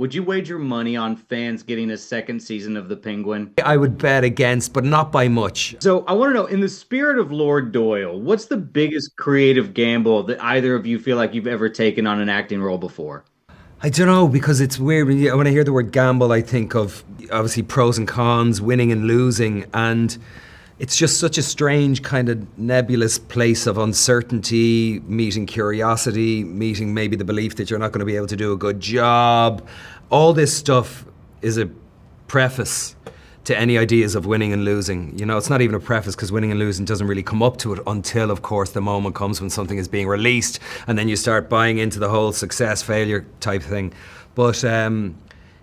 would you wager money on fans getting a second season of The Penguin? I would bet against, but not by much. So I want to know, in the spirit of Lord Doyle, what's the biggest creative gamble that either of you feel like you've ever taken on an acting role before? I don't know, because it's weird. When I hear the word gamble, I think of obviously pros and cons, winning and losing, and it's just such a strange kind of nebulous place of uncertainty, meeting curiosity, meeting maybe the belief that you're not going to be able to do a good job. All this stuff is a preface to any ideas of winning and losing. You know, it's not even a preface, because winning and losing doesn't really come up to it until, of course, the moment comes when something is being released, and then you start buying into the whole success, failure type thing. But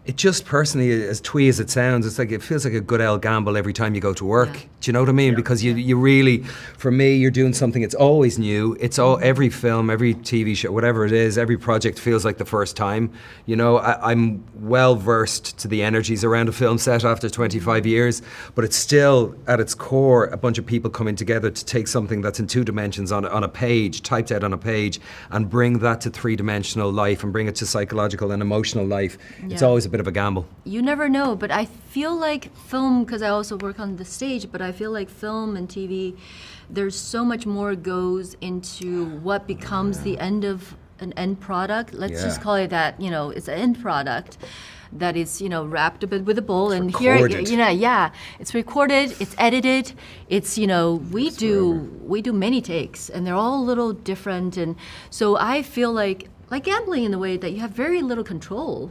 it just personally, as twee as it sounds, it's like, it feels like a good old gamble every time you go to work. Yeah. Do you know what I mean? Yeah. Because you really, for me, you're doing something, it's always new. It's every film, every TV show, whatever it is, every project feels like the first time. You know, I'm well versed to the energies around a film set after 25 years, but it's still, at its core, a bunch of people coming together to take something that's in 2 dimensions on a page, typed out on a page, and bring that to 3-dimensional life and bring it to psychological and emotional life. Yeah. It's always a bit of a gamble. You never know, but I feel like film, because I also work on the stage, but I feel like film and TV, there's so much more goes into what becomes the end of an end product. Let's just call it that, you know, it's an end product that is, you know, wrapped up with a bowl, and recorded. Here, you know, it's recorded, it's edited, it's, you know, we do many takes, and they're all a little different, and so I feel like gambling in the way that you have very little control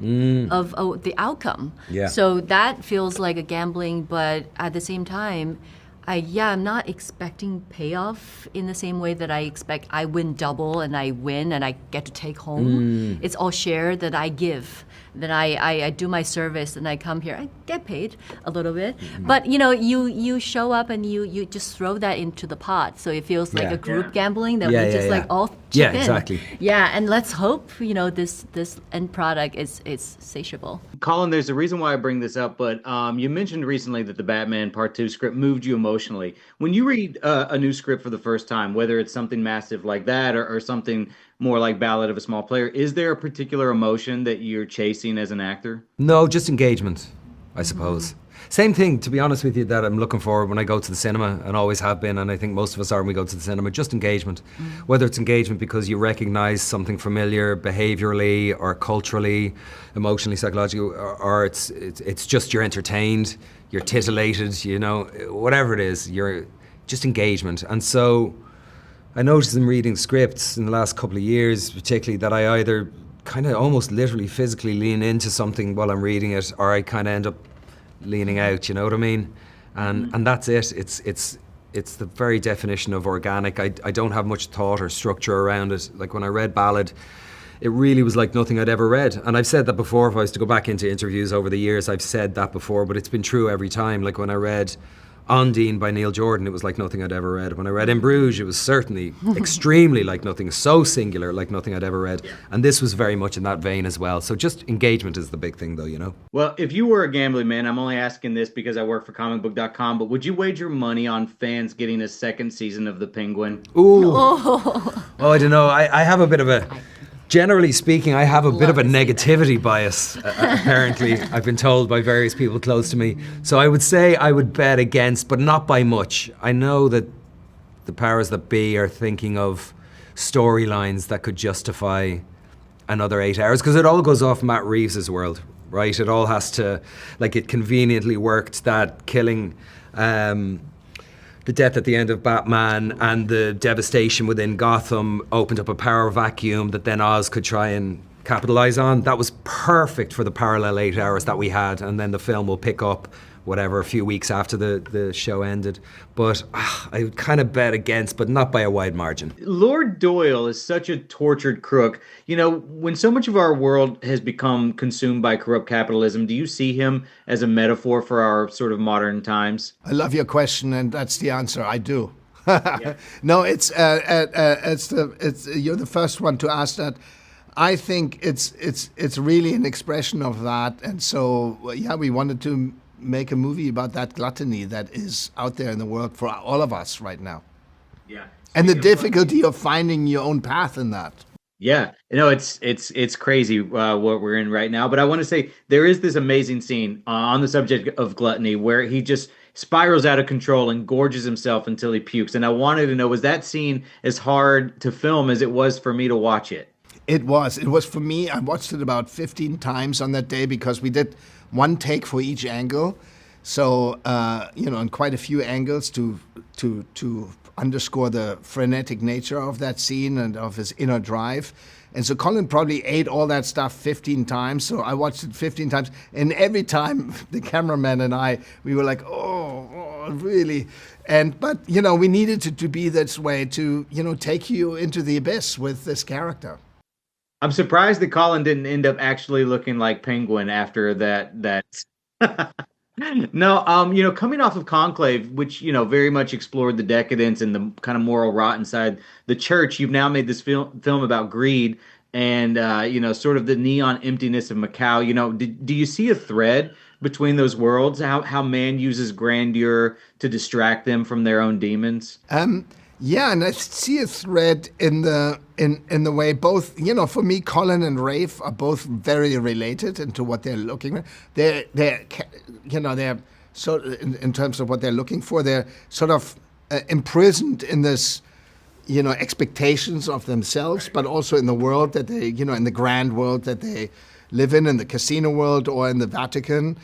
of the outcome. Yeah. So that feels like a gambling, but at the same time, I'm not expecting payoff in the same way that I expect I win double and I win and I get to take home. It's all shared that I give. Then I do my service and I come here. I get paid a little bit. But, you know, you show up and you just throw that into the pot. So it feels like a group gambling that we just like all chip in. Exactly. Yeah, and let's hope, you know, this end product is satiable. Colin, there's a reason why I bring this up, but you mentioned recently that the Batman Part 2 script moved you emotionally. When you read a new script for the first time, whether it's something massive like that or something more like Ballad of a Small Player, is there a particular emotion that you're chasing as an actor? No, just engagement, I suppose. Same thing, to be honest with you, that I'm looking for when I go to the cinema, and always have been, and I think most of us are when we go to the cinema, just engagement. Whether it's engagement because you recognize something familiar behaviorally or culturally, emotionally, psychologically, or it's just you're entertained, you're titillated, you know, whatever it is, you're just engagement. And so I noticed in reading scripts in the last couple of years, particularly, that I either kind of almost literally physically lean into something while I'm reading it, or I kind of end up leaning out, you know what I mean? And that's it. It's the very definition of organic. I don't have much thought or structure around it. Like when I read Ballad, it really was like nothing I'd ever read. And I've said that before. If I was to go back into interviews over the years, I've said that before, but it's been true every time. Like when I read Ondine by Neil Jordan, it was like nothing I'd ever read. When I read In Bruges, it was certainly extremely like nothing, so singular, like nothing I'd ever read. And this was very much in that vein as well. So just engagement is the big thing though, you know? Well, if you were a gambling man, I'm only asking this because I work for Comicbook.com, but would you wager money on fans getting a second season of The Penguin? Ooh. Oh, I don't know. I have a bit of a... Generally speaking, I have a bit of a negativity bias, apparently. I've been told by various people close to me. So I would say I would bet against, but not by much. I know that the powers that be are thinking of storylines that could justify another 8 hours, because it all goes off Matt Reeves' world, right? It all has to, like, it conveniently worked that killing the death at the end of Batman and the devastation within Gotham opened up a power vacuum that then Oz could try and capitalize on. That was perfect for the parallel 8 hours that we had, and then the film will pick up whatever a few weeks after the show ended. But I would kind of bet against, but not by a wide margin. Lord Doyle is such a tortured crook. You know, when so much of our world has become consumed by corrupt capitalism, do you see him as a metaphor for our sort of modern times? I love your question, and that's the answer. I do. No, it's you're the first one to ask that. I think it's really an expression of that, and so we wanted to make a movie about that gluttony that is out there in the world for all of us right now. Yeah. And the difficulty of finding your own path in that. Yeah, it's crazy what we're in right now. But I want to say there is this amazing scene on the subject of gluttony where he just spirals out of control and gorges himself until he pukes. And I wanted to know, was that scene as hard to film as it was for me to watch it? It was. It was for me. I watched it about 15 times on that day because we did one take for each angle. So, and quite a few angles to underscore the frenetic nature of that scene and of his inner drive. And so Colin probably ate all that stuff 15 times. So I watched it 15 times. And every time the cameraman and I, we were like, oh really? But we needed to be this way to, take you into the abyss with this character. I'm surprised that Colin didn't end up actually looking like Penguin after that. No, coming off of Conclave, which, very much explored the decadence and the kind of moral rot inside the church, you've now made this film about greed and, sort of the neon emptiness of Macau. Do you see a thread between those worlds? How man uses grandeur to distract them from their own demons? Yeah, and I see a thread in the way both, for me, Colin and Rafe are both very related into what they're looking at. They're so in terms of what they're looking for, they're sort of imprisoned in this, expectations of themselves, but also in the world that they, in the grand world that they live in the casino world or in the Vatican.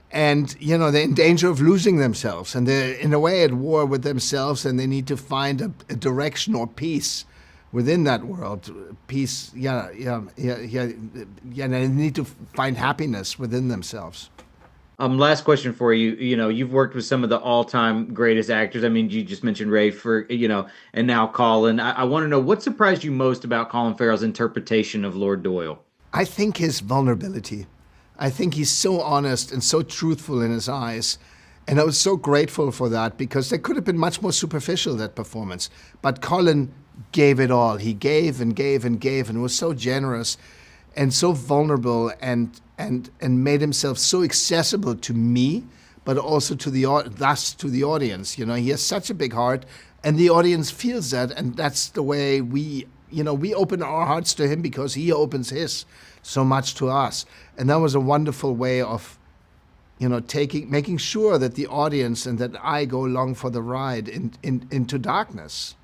And, they're in danger of losing themselves. And they're, in a way, at war with themselves. And they need to find a direction or peace within that world. Peace, they need to find happiness within themselves. Last question for you. You've worked with some of the all-time greatest actors. I mean, you just mentioned Ray and now Colin. I want to know what surprised you most about Colin Farrell's interpretation of Lord Doyle? I think his vulnerability. I think he's so honest and so truthful in his eyes. And I was so grateful for that because there could have been much more superficial, that performance. But Colin gave it all. He gave and gave and gave and was so generous and so vulnerable and made himself so accessible to me, but also to the audience. He has such a big heart and the audience feels that. And that's the way we open our hearts to him because he opens his so much to us. And that was a wonderful way of, making sure that the audience and that I go along for the ride into darkness.